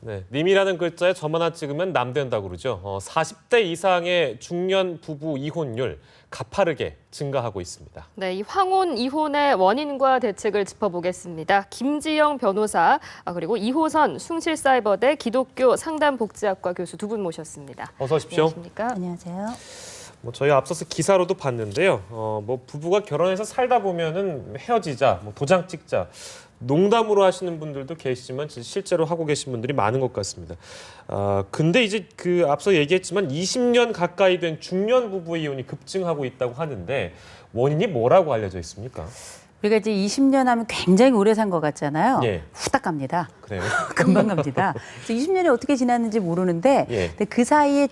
네, 님이라는 글자에 점 하나 찍으면 남 된다고 그러죠. 40대 이상의 중년 부부 이혼율 가파르게 증가하고 있습니다. 네, 이 황혼 이혼의 원인과 대책을 짚어보겠습니다. 김지영 변호사, 그리고 이호선 숭실사이버대 기독교 상담복지학과 교수 두 분 모셨습니다. 어서 오십시오. 안녕하십니까? 안녕하세요. 저희 앞서서 기사로도 봤는데요. 부부가 결혼해서 살다 보면은 헤어지자, 도장 찍자. 농담으로 하시는 분들도 계시지만 실제로 하고 계신 분들이 많은 것 같습니다. 근데 이제 앞서 얘기했지만 20년 가까이 된 중년 부부 이혼이 급증하고 있다고 하는데 원인이 뭐라고 알려져 있습니까? 우리가 이제 20년 하면 굉장히 오래 산 것 같잖아요. 예. 후딱 갑니다. 그래요? 금방 갑니다. 20년이 어떻게 지났는지 모르는데 예. 근데 그 사이에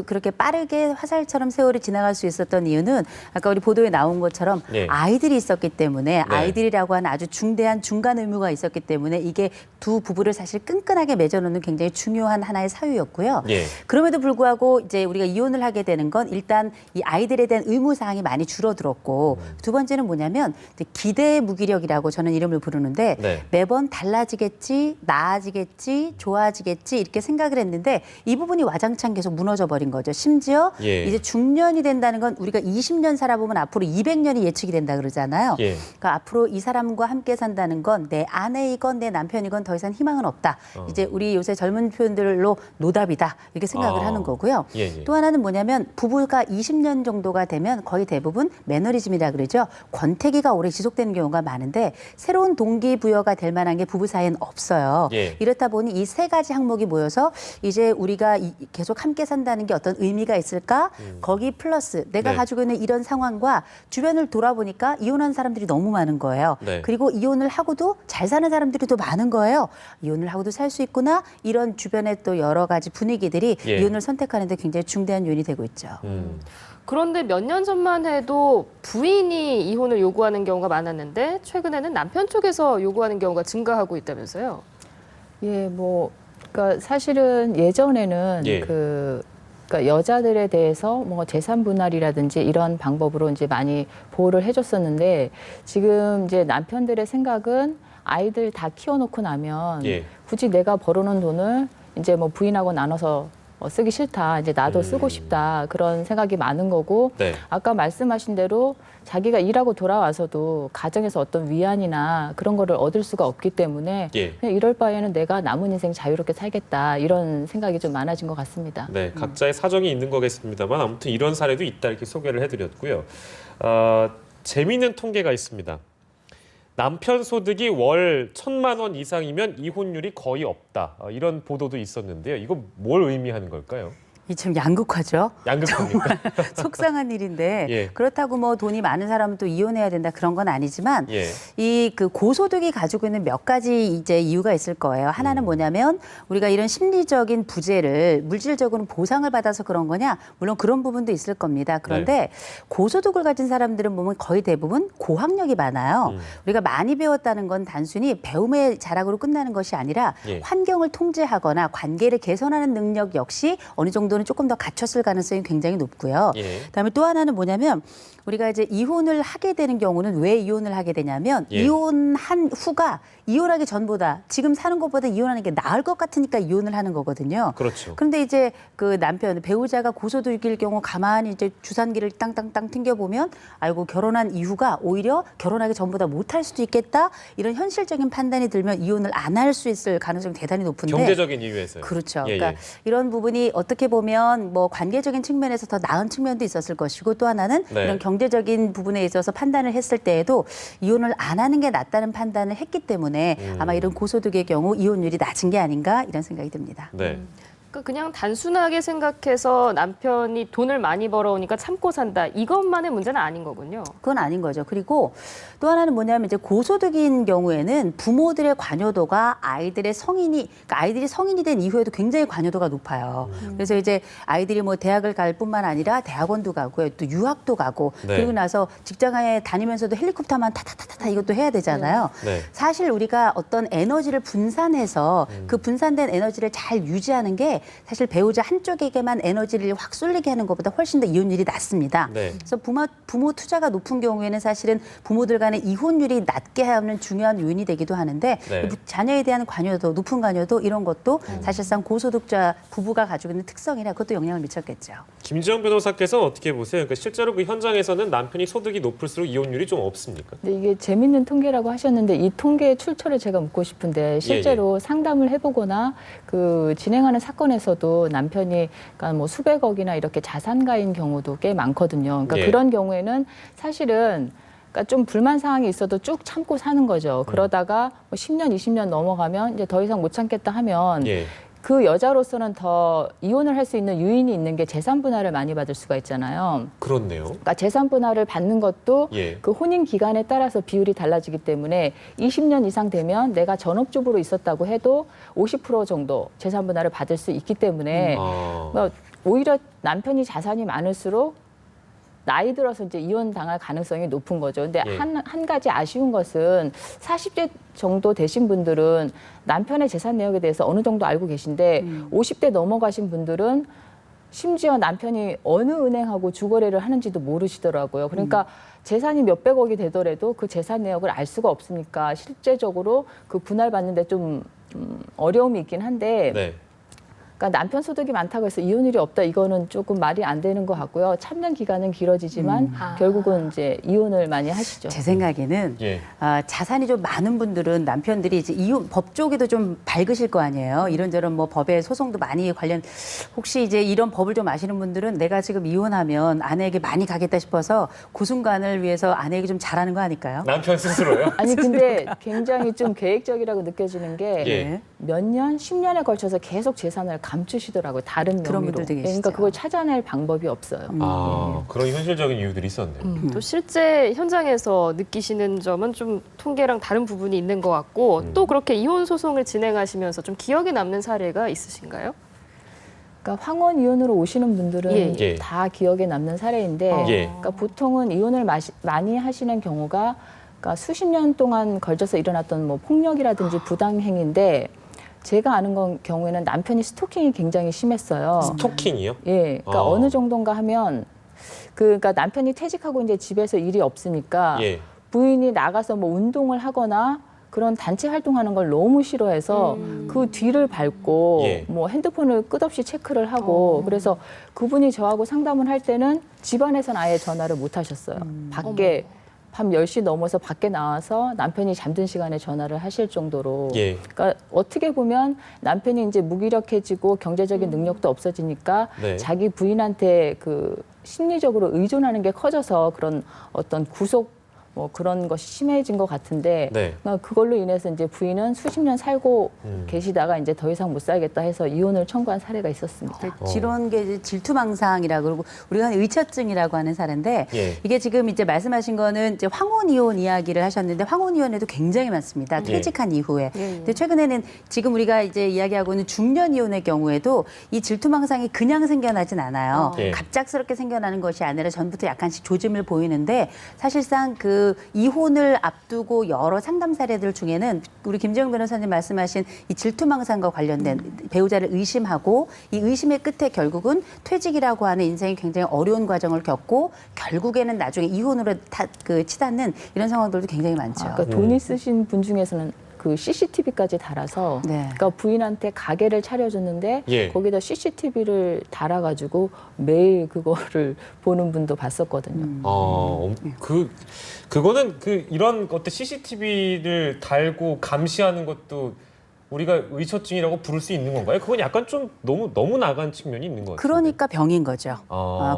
그렇게 빠르게 화살처럼 세월이 지나갈 수 있었던 이유는 아까 우리 보도에 나온 것처럼 예. 아이들이 있었기 때문에 네. 아이들이라고 하는 아주 중대한 중간 의무가 있었기 때문에 이게 두 부부를 사실 끈끈하게 맺어놓는 굉장히 중요한 하나의 사유였고요. 예. 그럼에도 불구하고 이제 우리가 이혼을 하게 되는 건 일단 이 아이들에 대한 의무 사항이 많이 줄어들었고 두 번째는 뭐냐면 기대의 무기력이라고 저는 이름을 부르는데 네. 매번 달라지겠지, 나아지겠지, 좋아지겠지 이렇게 생각을 했는데 이 부분이 와장창 계속 무너져 버린 거죠. 심지어 예. 이제 중년이 된다는 건 우리가 20년 살아보면 앞으로 200년이 예측이 된다 그러잖아요. 예. 그러니까 앞으로 이 사람과 함께 산다는 건 내 아내이건 내 남편이건 더 이상 희망은 없다. 이제 우리 요새 젊은 표현들로 노답이다 이렇게 생각을 하는 거고요. 예. 또 하나는 뭐냐면 부부가 20년 정도가 되면 거의 대부분 매너리즘이라 그러죠. 권태기가 오래 지속되는 경우가 많은데 새로운 동기부여가 될 만한 게 부부 사이엔 없어요. 예. 이렇다 보니 이 세 가지 항목이 모여서 이제 우리가 계속 함께 산다는 게 어떤 의미가 있을까? 거기 플러스 내가 네. 가지고 있는 이런 상황과 주변을 돌아보니까 이혼한 사람들이 너무 많은 거예요. 네. 그리고 이혼을 하고도 잘 사는 사람들이 또 많은 거예요. 이혼을 하고도 살 수 있구나. 이런 주변의 또 여러 가지 분위기들이 예. 이혼을 선택하는 데 굉장히 중대한 요인이 되고 있죠. 그런데 몇 년 전만 해도 부인이 이혼을 요구하는 경우가 많았는데 최근에는 남편 쪽에서 요구하는 경우가 증가하고 있다면서요? 예, 그러니까 사실은 예전에는 예. 그러니까 여자들에 대해서 재산 분할이라든지 이런 방법으로 이제 많이 보호를 해줬었는데 지금 이제 남편들의 생각은 아이들 다 키워놓고 나면 예. 굳이 내가 벌어놓은 돈을 이제 부인하고 나눠서 쓰기 싫다. 이제 나도 쓰고 싶다. 그런 생각이 많은 거고 네. 아까 말씀하신 대로 자기가 일하고 돌아와서도 가정에서 어떤 위안이나 그런 거를 얻을 수가 없기 때문에 예. 그냥 이럴 바에는 내가 남은 인생 자유롭게 살겠다. 이런 생각이 좀 많아진 것 같습니다. 네, 각자의 사정이 있는 거겠습니다만 아무튼 이런 사례도 있다 이렇게 소개를 해드렸고요. 재미있는 통계가 있습니다. 남편 소득이 월 1,000만 원 이상이면 이혼율이 거의 없다. 이런 보도도 있었는데요. 이거 뭘 의미하는 걸까요? 이 참 양극화죠. 양극화입니까? 속상한 일인데 예. 그렇다고 돈이 많은 사람은 또 이혼해야 된다 그런 건 아니지만 예. 이 고소득이 가지고 있는 몇 가지 이제 이유가 있을 거예요. 하나는 뭐냐면 우리가 이런 심리적인 부재를 물질적으로 보상을 받아서 그런 거냐? 물론 그런 부분도 있을 겁니다. 그런데 고소득을 가진 사람들은 보면 거의 대부분 고학력이 많아요. 우리가 많이 배웠다는 건 단순히 배움의 자락으로 끝나는 것이 아니라 예. 환경을 통제하거나 관계를 개선하는 능력 역시 어느 정도는 조금 더 갖췄을 가능성이 굉장히 높고요. 예. 그다음에 또 하나는 뭐냐면 우리가 이제 이혼을 하게 되는 경우는 왜 이혼을 하게 되냐면 예. 이혼한 후가 이혼하기 전보다 지금 사는 것보다 이혼하는 게 나을 것 같으니까 이혼을 하는 거거든요. 그렇죠. 그런데 이제 그 남편 배우자가 고소득일 경우 가만히 이제 주산기를 땅땅땅 튕겨보면 아이고 결혼한 이후가 오히려 결혼하기 전보다 못할 수도 있겠다 이런 현실적인 판단이 들면 이혼을 안 할 수 있을 가능성이 대단히 높은데 경제적인 이유에서요. 그렇죠. 예, 그러니까 이런 부분이 어떻게 보면 관계적인 측면에서 더 나은 측면도 있었을 것이고 또 하나는 네. 이런 경제적인 부분에 있어서 판단을 했을 때에도 이혼을 안 하는 게 낫다는 판단을 했기 때문에 아마 이런 고소득의 경우 이혼율이 낮은 게 아닌가 이런 생각이 듭니다. 네. 그냥 단순하게 생각해서 남편이 돈을 많이 벌어오니까 참고 산다. 이것만의 문제는 아닌 거군요. 그건 아닌 거죠. 그리고 또 하나는 뭐냐면 이제 고소득인 경우에는 부모들의 관여도가 그러니까 아이들이 성인이 된 이후에도 굉장히 관여도가 높아요. 그래서 이제 아이들이 대학을 갈 뿐만 아니라 대학원도 가고요. 또 유학도 가고 네. 그리고 나서 직장에 다니면서도 헬리콥터만 타타타타 이것도 해야 되잖아요. 네. 사실 우리가 어떤 에너지를 분산해서 그 분산된 에너지를 잘 유지하는 게 사실 배우자 한쪽에게만 에너지를 확 쏠리게 하는 것보다 훨씬 더 이혼율이 낮습니다. 네. 그래서 부모 투자가 높은 경우에는 사실은 부모들 간의 이혼율이 낮게 하는 중요한 요인이 되기도 하는데 네. 자녀에 대한 관여도 높은 관여도 이런 것도 사실상 고소득자 부부가 가지고 있는 특성이라 그것도 영향을 미쳤겠죠. 김지영 변호사께서 어떻게 보세요? 그러니까 실제로 그 현장에서는 남편이 소득이 높을수록 이혼율이 좀 없습니까? 근데 이게 재밌는 통계라고 하셨는데 이 통계의 출처를 제가 묻고 싶은데 실제로 상담을 해보거나 그 진행하는 사건에서도 남편이 그러니까 뭐 수백억이나 이렇게 자산가인 경우도 꽤 많거든요. 그러니까 예. 그런 경우에는 사실은 그러니까 좀 불만 사항이 있어도 쭉 참고 사는 거죠. 그러다가 뭐 10년, 20년 넘어가면 이제 더 이상 못 참겠다 하면 예. 그 여자로서는 더 이혼을 할 수 있는 유인이 있는 게 재산 분할을 많이 받을 수가 있잖아요. 그렇네요. 그러니까 재산 분할을 받는 것도 예. 그 혼인 기간에 따라서 비율이 달라지기 때문에 20년 이상 되면 내가 전업주부로 있었다고 해도 50% 정도 재산 분할을 받을 수 있기 때문에 그러니까 오히려 남편이 자산이 많을수록 나이 들어서 이제 이혼 당할 가능성이 높은 거죠. 근데 예. 한 가지 아쉬운 것은 40대 정도 되신 분들은 남편의 재산 내역에 대해서 어느 정도 알고 계신데 50대 넘어가신 분들은 심지어 남편이 어느 은행하고 주거래를 하는지도 모르시더라고요. 그러니까 재산이 몇백억이 되더라도 그 재산 내역을 알 수가 없으니까 실제적으로 그 분할 받는데 좀 어려움이 있긴 한데 네. 그러니까 남편 소득이 많다고 해서 이혼율이 없다 이거는 조금 말이 안 되는 것 같고요. 참는 기간은 길어지지만 결국은 이제 이혼을 많이 하시죠. 제 생각에는 예. 자산이 좀 많은 분들은 남편들이 이제 이혼 법 쪽에도 좀 밝으실 거 아니에요. 이런저런 뭐 법에 소송도 많이 관련 혹시 이제 이런 법을 좀 아시는 분들은 내가 지금 이혼하면 아내에게 많이 가겠다 싶어서 그 순간을 위해서 아내에게 좀 잘하는 거 아닐까요? 남편 스스로요? 아니 근데 굉장히 좀 계획적이라고 느껴지는 게 예. 몇 년, 10년에 걸쳐서 계속 재산을 감추시더라고요. 다른 명의로. 그런 분들도 계시죠. 그러니까 그걸 찾아낼 방법이 없어요. 그런 현실적인 이유들이 있었네요. 또 실제 현장에서 느끼시는 점은 좀 통계랑 다른 부분이 있는 것 같고 또 그렇게 이혼 소송을 진행하시면서 좀 기억에 남는 사례가 있으신가요? 그러니까 황혼 이혼으로 오시는 분들은 예. 예. 다 기억에 남는 사례인데 예. 그러니까 보통은 이혼을 많이 하시는 경우가 그러니까 수십 년 동안 걸쳐서 일어났던 뭐 폭력이라든지 부당행위인데 제가 아는 경우에는 남편이 스토킹이 굉장히 심했어요. 스토킹이요? 예, 그러니까 어느 정도인가 하면 그러니까 남편이 퇴직하고 이제 집에서 일이 없으니까 예. 부인이 나가서 뭐 운동을 하거나 그런 단체 활동하는 걸 너무 싫어해서 그 뒤를 밟고 예. 뭐 핸드폰을 끝없이 체크를 하고 그래서 그분이 저하고 상담을 할 때는 집안에서는 아예 전화를 못 하셨어요. 밖에 밤 10시 넘어서 밖에 나와서 남편이 잠든 시간에 전화를 하실 정도로 예. 그러니까 어떻게 보면 남편이 이제 무기력해지고 경제적인 능력도 없어지니까 네. 자기 부인한테 그 심리적으로 의존하는 게 커져서 그런 어떤 구속 뭐 그런 것이 심해진 것 같은데 네. 그걸로 인해서 이제 부인은 수십 년 살고 계시다가 이제 더 이상 못 살겠다 해서 이혼을 청구한 사례가 있었습니다. 이런 게 이제 질투망상이라고 그러고 우리가 하는 의처증이라고 하는 사례인데 예. 이게 지금 이제 말씀하신 거는 이제 황혼 이혼 이야기를 하셨는데 황혼 이혼에도 굉장히 많습니다. 퇴직한 이후에. 근데 최근에는 지금 우리가 이제 이야기하고 있는 중년 이혼의 경우에도 이 질투망상이 그냥 생겨나진 않아요. 예. 갑작스럽게 생겨나는 것이 아니라 전부터 약간씩 조짐을 보이는데 사실상 그 이혼을 앞두고 여러 상담 사례들 중에는 우리 김지영 변호사님 말씀하신 이 질투망상과 관련된 배우자를 의심하고 이 의심의 끝에 결국은 퇴직이라고 하는 인생이 굉장히 어려운 과정을 겪고 결국에는 나중에 이혼으로 치닫는 이런 상황들도 굉장히 많죠. 그러니까 돈 있으신 분 중에서는 그 CCTV까지 달아서 네. 그러니까 부인한테 가게를 차려줬는데 예. 거기다 CCTV를 달아가지고 매일 그거를 보는 분도 봤었거든요. 그거는 이런 어떤 CCTV를 달고 감시하는 것도 우리가 의처증이라고 부를 수 있는 건가요? 그건 약간 좀 너무 나간 측면이 있는 것 같아요. 그러니까 병인 거죠.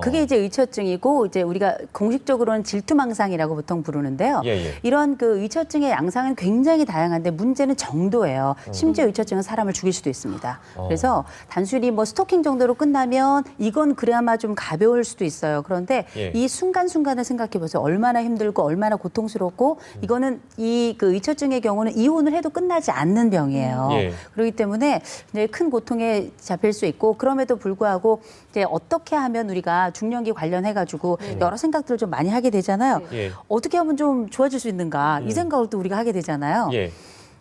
그게 이제 의처증이고 이제 우리가 공식적으로는 질투망상이라고 보통 부르는데요. 예. 이런 그 의처증의 양상은 굉장히 다양한데 문제는 정도예요. 심지어 의처증은 사람을 죽일 수도 있습니다. 그래서 단순히 뭐 스토킹 정도로 끝나면 이건 그나마 좀 가벼울 수도 있어요. 그런데 예. 이 순간순간을 생각해 보세요. 얼마나 힘들고 얼마나 고통스럽고 이거는 이 그 의처증의 경우는 이혼을 해도 끝나지 않는 병이에요. 예. 그렇기 때문에 이제 큰 고통에 잡힐 수 있고 그럼에도 불구하고 이제 어떻게 하면 우리가 중년기 관련해 가지고 여러 생각들을 좀 많이 하게 되잖아요. 예. 어떻게 하면 좀 좋아질 수 있는가 이 생각을 또 우리가 하게 되잖아요. 예.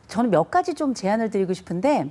저는 몇 가지 좀 제안을 드리고 싶은데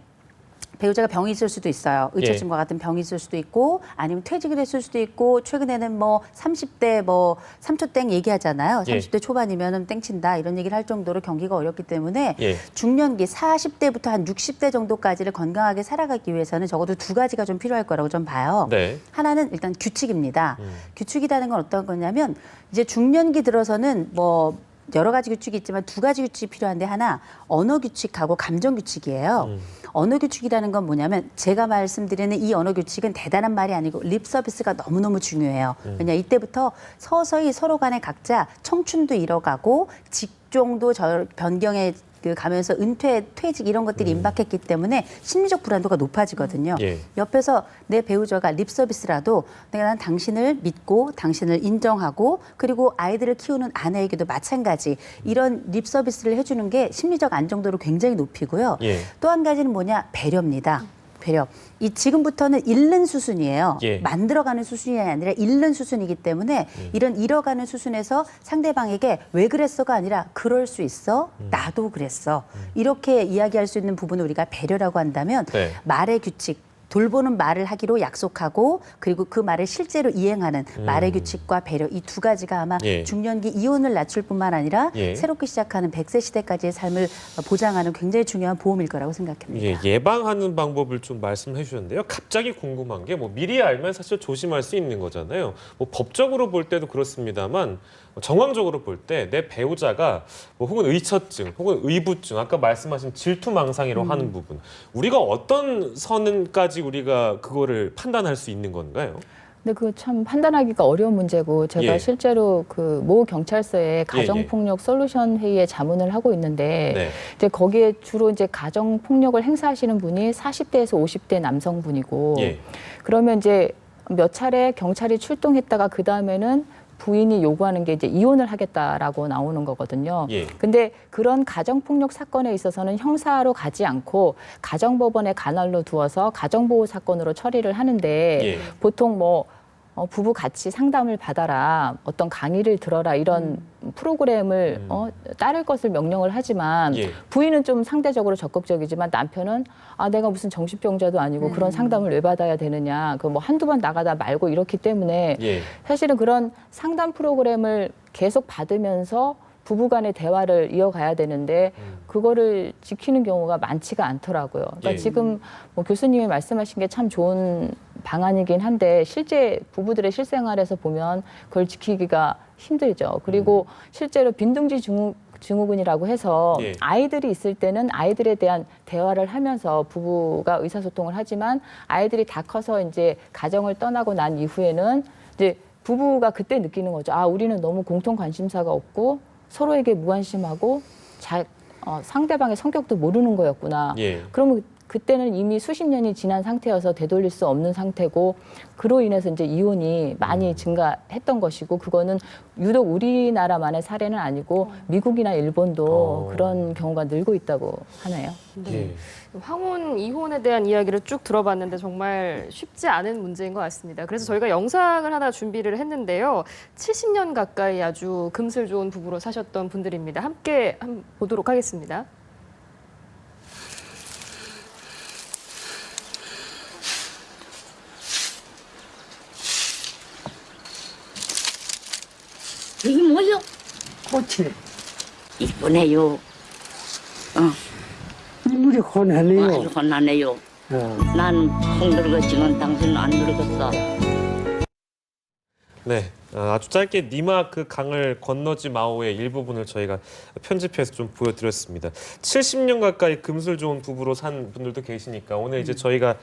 배우자가 병이 있을 수도 있어요. 의처증과 같은 병이 있을 수도 있고 아니면 퇴직을 했을 수도 있고 최근에는 뭐 30대 뭐 3초 땡 얘기하잖아요. 30대 초반이면은 땡친다 이런 얘기를 할 정도로 경기가 어렵기 때문에 중년기 40대부터 한 60대 정도까지를 건강하게 살아가기 위해서는 적어도 두 가지가 좀 필요할 거라고 좀 봐요. 네. 하나는 일단 규칙입니다. 규칙이라는 건 어떤 거냐면 이제 중년기 들어서는 뭐 여러 가지 규칙이 있지만 두 가지 규칙이 필요한데 하나 언어 규칙하고 감정 규칙이에요. 언어 규칙이라는 건 뭐냐면 제가 말씀드리는 이 언어 규칙은 대단한 말이 아니고 립 서비스가 너무너무 중요해요. 왜냐 이때부터 서서히 서로 간에 각자 청춘도 잃어가고 직종도 변경해 가면서 은퇴, 퇴직 이런 것들이 임박했기 때문에 심리적 불안도가 높아지거든요. 옆에서 내 배우자가 립 서비스라도 내가 난 당신을 믿고 당신을 인정하고 그리고 아이들을 키우는 아내에게도 마찬가지 이런 립 서비스를 해주는 게 심리적 안정도를 굉장히 높이고요. 또 한 가지는 뭐냐? 배려입니다. 배려. 이 지금부터는 잃는 수순이에요. 만들어가는 수순이 아니라 잃는 수순이기 때문에 이런 잃어가는 수순에서 상대방에게 왜 그랬어가 아니라 그럴 수 있어. 나도 그랬어. 이렇게 이야기할 수 있는 부분을 우리가 배려라고 한다면 말의 규칙. 돌보는 말을 하기로 약속하고 그리고 그 말을 실제로 이행하는 말의 규칙과 배려 이 두 가지가 아마 중년기 이혼을 낮출 뿐만 아니라 새롭게 시작하는 100세 시대까지의 삶을 보장하는 굉장히 중요한 보험일 거라고 생각합니다. 예방하는 방법을 좀 말씀해 주셨는데요. 갑자기 궁금한 게 뭐 미리 알면 사실 조심할 수 있는 거잖아요. 뭐 법적으로 볼 때도 그렇습니다만 정황적으로 볼 때 내 배우자가 뭐 혹은 의처증 혹은 의부증 아까 말씀하신 질투망상이라고 하는 부분 우리가 어떤 선까지 우리가 그거를 판단할 수 있는 건가요? 근데 그 참 판단하기가 어려운 문제고 제가 실제로 그 모 경찰서에 가정폭력 솔루션 회의에 자문을 하고 있는데 이제 거기에 주로 이제 가정폭력을 행사하시는 분이 40대에서 50대 남성분이고 그러면 이제 몇 차례 경찰이 출동했다가 그 다음에는 부인이 요구하는 게 이제 이혼을 하겠다라고 나오는 거거든요. 근데 그런 가정폭력 사건에 있어서는 형사로 가지 않고 가정법원의 관할로 두어서 가정보호 사건으로 처리를 하는데 보통 뭐 부부 같이 상담을 받아라, 어떤 강의를 들어라 이런 프로그램을 따를 것을 명령을 하지만 부인은 좀 상대적으로 적극적이지만 남편은 아 내가 무슨 정신병자도 아니고 그런 상담을 왜 받아야 되느냐, 그 뭐 한두 번 나가다 말고 이렇기 때문에 사실은 그런 상담 프로그램을 계속 받으면서 부부간의 대화를 이어가야 되는데 그거를 지키는 경우가 많지가 않더라고요. 그러니까 지금 뭐 교수님이 말씀하신 게 참 좋은 방안이긴 한데 실제 부부들의 실생활에서 보면 그걸 지키기가 힘들죠. 그리고 실제로 빈둥지 증후군이라고 해서 아이들이 있을 때는 아이들에 대한 대화를 하면서 부부가 의사소통을 하지만 아이들이 다 커서 이제 가정을 떠나고 난 이후에는 이제 부부가 그때 느끼는 거죠. 아, 우리는 너무 공통 관심사가 없고 서로에게 무관심하고 상대방의 성격도 모르는 거였구나. 그러면 그때는 이미 수십 년이 지난 상태여서 되돌릴 수 없는 상태고 그로 인해서 이제 이혼이 많이 증가했던 것이고 그거는 유독 우리나라만의 사례는 아니고 미국이나 일본도 그런 경우가 늘고 있다고 하네요. 황혼 이혼에 대한 이야기를 쭉 들어봤는데 정말 쉽지 않은 문제인 것 같습니다. 그래서 저희가 영상을 하나 준비를 했는데요. 70년 가까이 아주 금슬 좋은 부부로 사셨던 분들입니다. 함께 한번 보도록 하겠습니다. 이게 뭐요? 꽃이 이쁘네요. 인물이 혼하네요. 아주 혼나네요. 난 홍늙었지만 당신은 안 늙었어. 네, 아주 짧게 니마 그 강을 건너지 마오의 일부분을 저희가 편집해서 좀 보여드렸습니다. 70년 가까이 금슬 좋은 부부로 산 분들도 계시니까 오늘 이제 저희가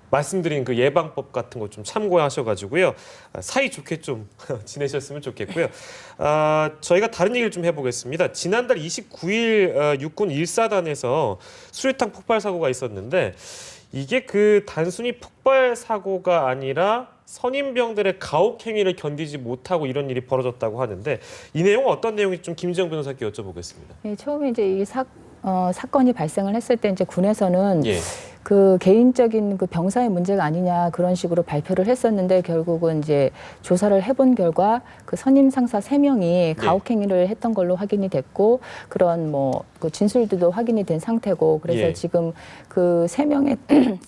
말씀드린 그 예방법 같은 거 좀 참고하셔가지고요. 사이 좋게 좀 지내셨으면 좋겠고요. 저희가 다른 얘기를 좀 해보겠습니다. 지난달 29일 육군 1사단에서 수류탄 폭발 사고가 있었는데 이게 그 단순히 폭발 사고가 아니라 선임병들의 가혹 행위를 견디지 못하고 이런 일이 벌어졌다고 하는데 이 내용은 어떤 내용인지 좀 김지영 변호사께 여쭤보겠습니다. 처음에 이제 이 사건이 발생을 했을 때 이제 군에서는 그 개인적인 그 병사의 문제가 아니냐 그런 식으로 발표를 했었는데 결국은 이제 조사를 해본 결과 그 선임 상사 3명이 가혹행위를 했던 걸로 확인이 됐고 그런 뭐 그 진술들도 확인이 된 상태고 그래서 예. 지금 그 3명의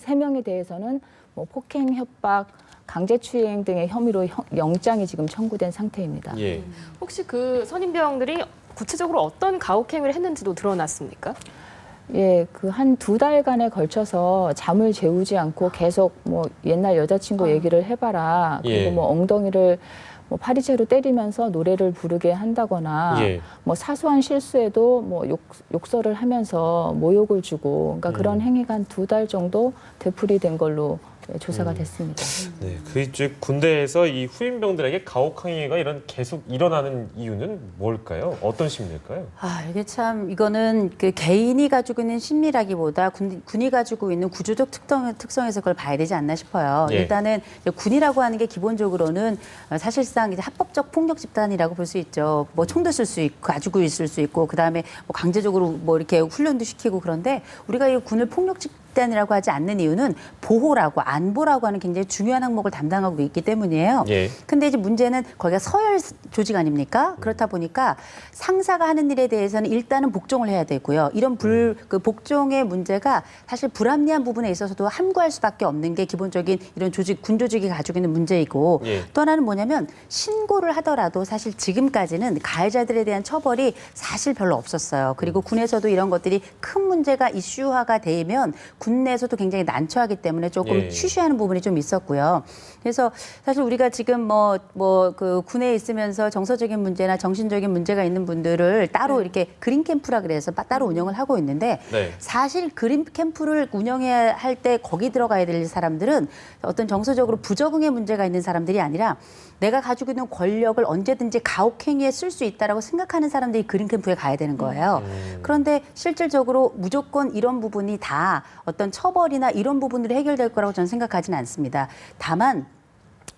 3명에 대해서는 뭐 폭행, 협박, 강제추행 등의 혐의로 영장이 지금 청구된 상태입니다. 예. 혹시 그 선임병들이 구체적으로 어떤 가혹행위를 했는지도 드러났습니까? 예, 그 한 2달간에 걸쳐서 잠을 재우지 않고 계속 뭐 옛날 여자친구 얘기를 해봐라. 그리고 예. 뭐 엉덩이를 뭐 파리채로 때리면서 노래를 부르게 한다거나 예. 뭐 사소한 실수에도 뭐 욕설을 하면서 모욕을 주고 그러니까 그런 행위가 한 2달 정도 되풀이된 걸로 조사가 됐습니다. 네, 그 이제 군대에서 이 후임병들에게 가혹행위가 계속 일어나는 이유는 뭘까요? 어떤 심리일까요? 아, 이게 참 이거는 그 개인이 가지고 있는 심리라기보다 군이 가지고 있는 구조적 특성에서 그걸 봐야 되지 않나 싶어요. 예. 일단은 이제 군이라고 하는 게 기본적으로는 사실상 이제 합법적 폭력 집단이라고 볼 수 있죠. 뭐 총도 쓸 수 있고 가지고 있을 수 있고 그다음에 뭐 강제적으로 뭐 이렇게 훈련도 시키고 그런데 우리가 이 군을 폭력 집단이라고 하지 않는 이유는 보호라고 안보라고 하는 굉장히 중요한 항목을 담당하고 있기 때문이에요. 예. 근데 이제 문제는 거기가 서열 조직 아닙니까? 그렇다 보니까 상사가 하는 일에 대해서는 일단은 복종을 해야 되고요. 이런 그 복종의 문제가 사실 불합리한 부분에 있어서도 함구할 수밖에 없는 게 기본적인 이런 군 조직이 가지고 있는 문제이고 예. 또 하나는 뭐냐면 신고를 하더라도 사실 지금까지는 가해자들에 대한 처벌이 사실 별로 없었어요. 그리고 군에서도 이런 것들이 큰 문제가 이슈화가 되면 군 내에서도 굉장히 난처하기 때문에 조금 예. 쉬쉬하는 부분이 좀 있었고요. 그래서 사실 우리가 지금 그 군에 있으면서 정서적인 문제나 정신적인 문제가 있는 분들을 따로 이렇게 그린 캠프라 그래서 따로 운영을 하고 있는데 네. 사실 그린 캠프를 운영해야 할 때 거기 들어가야 될 사람들은 어떤 정서적으로 부적응의 문제가 있는 사람들이 아니라 내가 가지고 있는 권력을 언제든지 가혹행위에 쓸 수 있다라고 생각하는 사람들이 그린 캠프에 가야 되는 거예요. 그런데 실질적으로 무조건 이런 부분이 다 어떤 처벌이나 이런 부분으로 해결될 거라고 저는 생각하지는 않습니다. 다만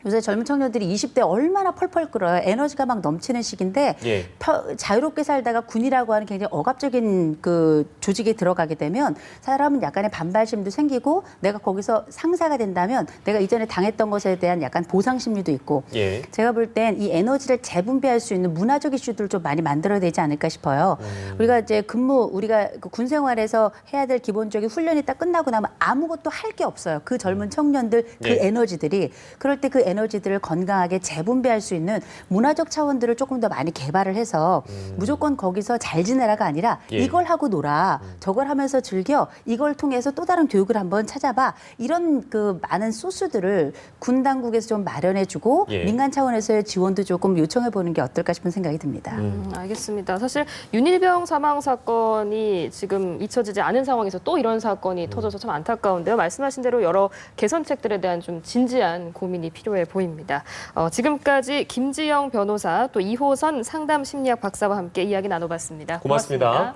요새 젊은 청년들이 20대 얼마나 펄펄 끓어요. 에너지가 막 넘치는 시기인데 예. 자유롭게 살다가 군이라고 하는 굉장히 억압적인 그 조직에 들어가게 되면 사람은 약간의 반발심도 생기고 내가 거기서 상사가 된다면 내가 이전에 당했던 것에 대한 약간 보상 심리도 있고 예. 제가 볼 땐 이 에너지를 재분배할 수 있는 문화적 이슈들을 좀 많이 만들어야 되지 않을까 싶어요. 우리가 이제 우리가 그 군 생활에서 해야 될 기본적인 훈련이 딱 끝나고 나면 아무것도 할 게 없어요. 그 젊은 청년들 그 예. 에너지들이 그럴 때 그 에너지들을 건강하게 재분배할 수 있는 문화적 차원들을 조금 더 많이 개발을 해서 무조건 거기서 잘 지내라가 아니라 예. 이걸 하고 놀아. 저걸 하면서 즐겨. 이걸 통해서 또 다른 교육을 한번 찾아봐. 이런 그 많은 소스들을 군 당국에서 좀 마련해주고 예. 민간 차원에서의 지원도 조금 요청해보는 게 어떨까 싶은 생각이 듭니다. 알겠습니다. 사실 윤일병 사망 사건이 지금 잊혀지지 않은 상황에서 또 이런 사건이 터져서 참 안타까운데요. 말씀하신 대로 여러 개선책들에 대한 좀 진지한 고민이 필요해 보입니다. 지금까지 김지영 변호사 또 이호선 상담심리학 박사와 함께 이야기 나눠봤습니다. 고맙습니다.